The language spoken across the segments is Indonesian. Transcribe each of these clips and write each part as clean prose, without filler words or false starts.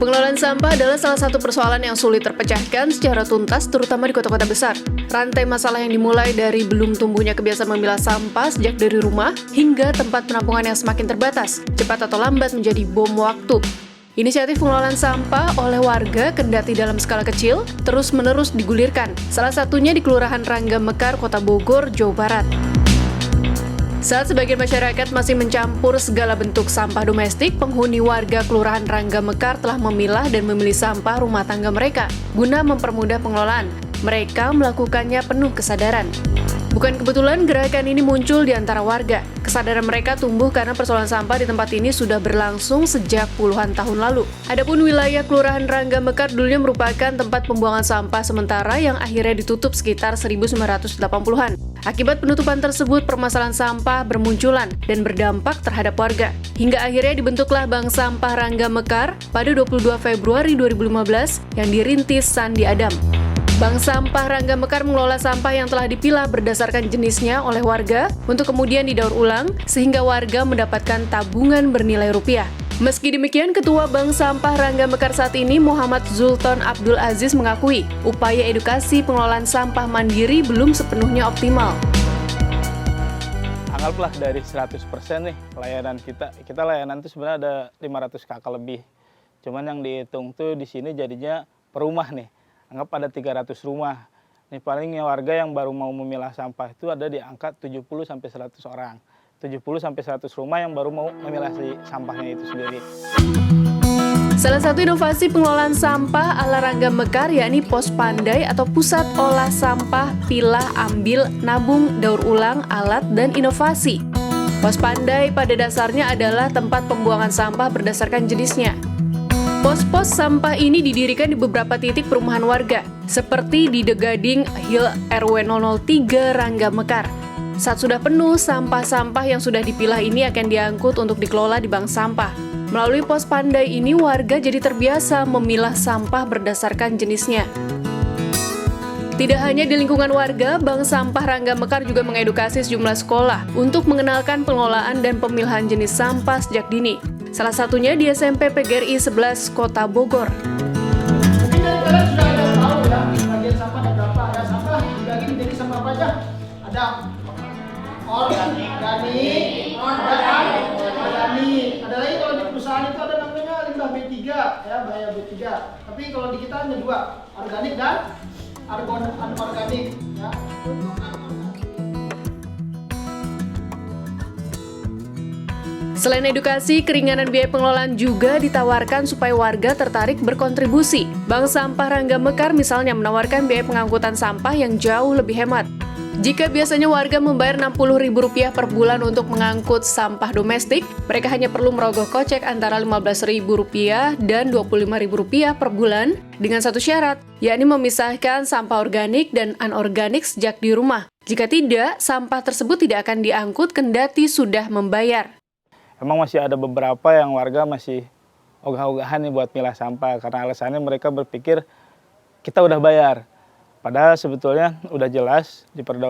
Pengelolaan sampah adalah salah satu persoalan yang sulit terpecahkan secara tuntas, terutama di kota-kota besar. Rantai masalah yang dimulai dari belum tumbuhnya kebiasaan memilah sampah sejak dari rumah, hingga tempat penampungan yang semakin terbatas, cepat atau lambat menjadi bom waktu. Inisiatif pengelolaan sampah oleh warga kendati dalam skala kecil, terus-menerus digulirkan. Salah satunya di Kelurahan Rangga Mekar, Kota Bogor, Jawa Barat. Saat sebagian masyarakat masih mencampur segala bentuk sampah domestik, penghuni warga Kelurahan Rangga Mekar telah memilah dan memilih sampah rumah tangga mereka guna mempermudah pengelolaan. Mereka melakukannya penuh kesadaran. Bukan kebetulan gerakan ini muncul di antara warga. Kesadaran mereka tumbuh karena persoalan sampah di tempat ini sudah berlangsung sejak puluhan tahun lalu. Adapun wilayah Kelurahan Rangga Mekar dulunya merupakan tempat pembuangan sampah sementara yang akhirnya ditutup sekitar 1980-an. Akibat penutupan tersebut, permasalahan sampah bermunculan dan berdampak terhadap warga. Hingga akhirnya dibentuklah Bank Sampah Rangga Mekar pada 22 Februari 2015 yang dirintis Sandi Adam. Bank Sampah Rangga Mekar mengelola sampah yang telah dipilah berdasarkan jenisnya oleh warga untuk kemudian didaur ulang sehingga warga mendapatkan tabungan bernilai rupiah. Meski demikian, Ketua Bank Sampah Rangga Mekar saat ini, Muhammad Zulton Abdul Aziz, mengakui upaya edukasi pengelolaan sampah mandiri belum sepenuhnya optimal. Anggaplah dari 100% nih layanan kita layanan itu sebenarnya ada 500 kakak lebih. Cuman yang dihitung tuh di sini jadinya per rumah nih. Anggap ada 300 rumah. Nih palingnya warga yang baru mau memilah sampah itu ada di angka 70-100 orang. 70-100 rumah yang baru mau memilah si sampahnya itu sendiri. Salah satu inovasi pengelolaan sampah ala Rangga Mekar yakni Pos Pandai atau Pusat Olah Sampah, Pilah, Ambil, Nabung, Daur Ulang, Alat, dan Inovasi. Pos Pandai pada dasarnya adalah tempat pembuangan sampah berdasarkan jenisnya. Pos-pos sampah ini didirikan di beberapa titik perumahan warga, seperti di The Gading Hill RW 003 Rangga Mekar. Saat sudah penuh, sampah-sampah yang sudah dipilah ini akan diangkut untuk dikelola di bank sampah. Melalui Pos Pandai ini, warga jadi terbiasa memilah sampah berdasarkan jenisnya. Tidak hanya di lingkungan warga, Bank Sampah Rangga Mekar juga mengedukasi sejumlah sekolah untuk mengenalkan pengelolaan dan pemilahan jenis sampah sejak dini. Salah satunya di SMP PGRI 11 Kota Bogor. Mungkin dari kalian sudah ada tahu ya, bagian sampah ada berapa? Ada sampah dibagi menjadi sampah apa aja? Ada organik, ada lagi kalau di perusahaan itu ada namanya limbah B3 ya, bahaya B3. Tapi kalau di kita hanya dua, organik dan anorganik ya. Selain edukasi, keringanan biaya pengelolaan juga ditawarkan supaya warga tertarik berkontribusi. Bank Sampah Rangga Mekar misalnya menawarkan biaya pengangkutan sampah yang jauh lebih hemat. Jika biasanya warga membayar Rp60.000 per bulan untuk mengangkut sampah domestik, mereka hanya perlu merogoh kocek antara Rp15.000 dan Rp25.000 per bulan dengan satu syarat, yakni memisahkan sampah organik dan anorganik sejak di rumah. Jika tidak, sampah tersebut tidak akan diangkut kendati sudah membayar. Emang masih ada beberapa yang warga masih ogah-ogahan nih buat milah sampah karena alasannya mereka berpikir kita udah bayar. Padahal sebetulnya udah jelas di Perda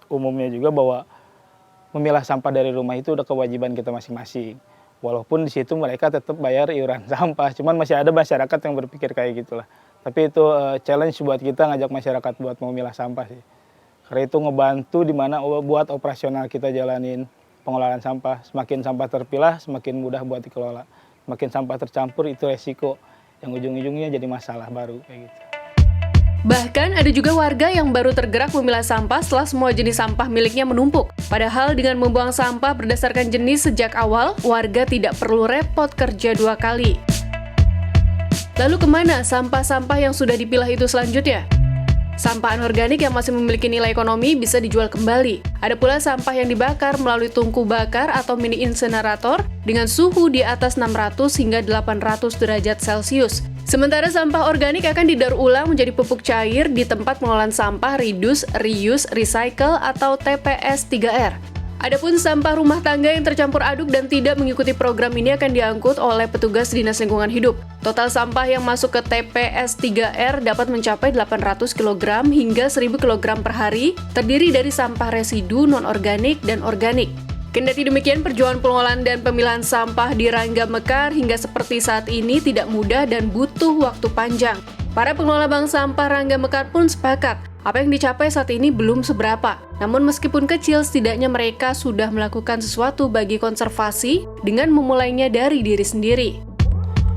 umumnya juga bahwa memilah sampah dari rumah itu udah kewajiban kita masing-masing. Walaupun di situ mereka tetap bayar iuran sampah, cuman masih ada masyarakat yang berpikir kayak gitulah. Tapi itu challenge buat kita ngajak masyarakat buat mau milah sampah sih. Karena itu ngebantu di mana buat operasional kita jalanin pengelolaan sampah. Semakin sampah terpilah, semakin mudah buat dikelola. Semakin sampah tercampur, itu resiko yang ujung-ujungnya jadi masalah baru kayak gitu. Bahkan ada juga warga yang baru tergerak memilah sampah setelah semua jenis sampah miliknya menumpuk. Padahal dengan membuang sampah berdasarkan jenis sejak awal, warga tidak perlu repot kerja 2 kali. Lalu kemana sampah-sampah yang sudah dipilah itu selanjutnya? Sampah anorganik yang masih memiliki nilai ekonomi bisa dijual kembali. Ada pula sampah yang dibakar melalui tungku bakar atau mini insenerator dengan suhu di atas 600 hingga 800 derajat Celcius. Sementara sampah organik akan didaur ulang menjadi pupuk cair di tempat pengolahan sampah Reduce, Reuse, Recycle atau TPS 3R. Adapun sampah rumah tangga yang tercampur aduk dan tidak mengikuti program ini akan diangkut oleh petugas Dinas Lingkungan Hidup. Total sampah yang masuk ke TPS 3R dapat mencapai 800 kg hingga 1000 kg per hari, terdiri dari sampah residu, non-organik, dan organik. Kendati demikian, perjuangan pengolahan dan pemilahan sampah di Rangga Mekar hingga seperti saat ini tidak mudah dan butuh waktu panjang. Para pengelola bank sampah Rangga Mekar pun sepakat, apa yang dicapai saat ini belum seberapa. Namun meskipun kecil, setidaknya mereka sudah melakukan sesuatu bagi konservasi dengan memulainya dari diri sendiri.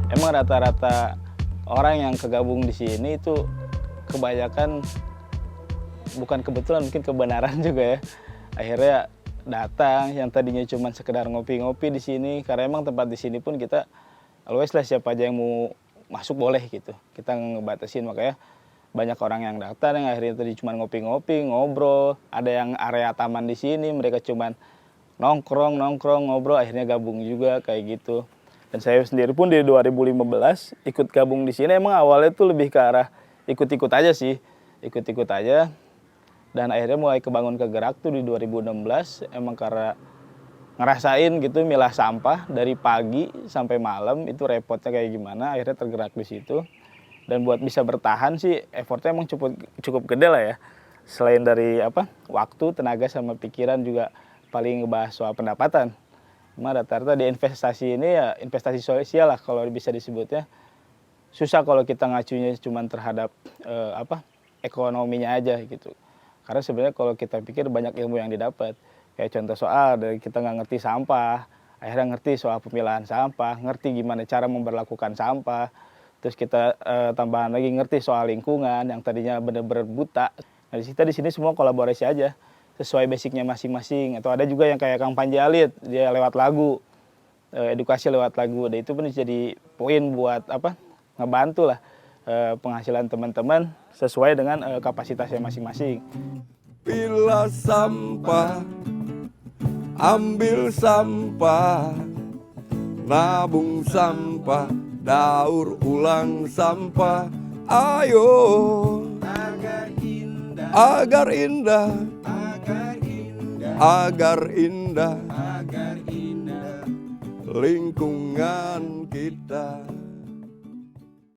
Emang rata-rata orang yang kegabung di sini itu kebanyakan bukan kebetulan, mungkin kebenaran juga ya. Akhirnya datang yang tadinya cuma sekedar ngopi-ngopi di sini, karena emang tempat di sini pun kita always lah siapa aja yang mau masuk boleh gitu. Kita ngebatasin, makanya banyak orang yang datang yang akhirnya tadi cuma ngopi-ngopi, ngobrol. Ada yang area taman di sini, mereka cuma nongkrong, ngobrol, akhirnya gabung juga kayak gitu. Dan saya sendiri pun di 2015 ikut gabung di sini, emang awalnya tuh lebih ke arah ikut-ikut aja sih, ikut-ikut aja. Dan akhirnya mulai kebangun kegerak tuh di 2016, emang karena ngerasain gitu milah sampah dari pagi sampai malam itu repotnya kayak gimana, akhirnya tergerak di situ. Dan buat bisa bertahan sih effortnya emang cukup gede lah ya. Selain dari waktu, tenaga sama pikiran juga paling ngebahas soal pendapatan. Cuma rata-rata di investasi ini ya investasi sosial lah kalau bisa disebutnya. Susah kalau kita ngacunya cuma terhadap ekonominya aja gitu. Karena sebenarnya kalau kita pikir banyak ilmu yang didapat. Kayak contoh soal dari kita nggak ngerti sampah, akhirnya ngerti soal pemilahan sampah, ngerti gimana cara memperlakukan sampah. Terus kita tambahan lagi ngerti soal lingkungan yang tadinya benar-benar buta. Nah di sini semua kolaborasi aja sesuai basicnya masing-masing. Atau ada juga yang kayak Kang Panji Alit, dia lewat lagu, edukasi lewat lagu. Dan itu pun jadi poin buat ngebantu lah penghasilan teman-teman sesuai dengan kapasitasnya masing-masing. Pilah sampah, ambil sampah, nabung sampah, daur ulang sampah. Ayo agar indah, agar indah lingkungan kita.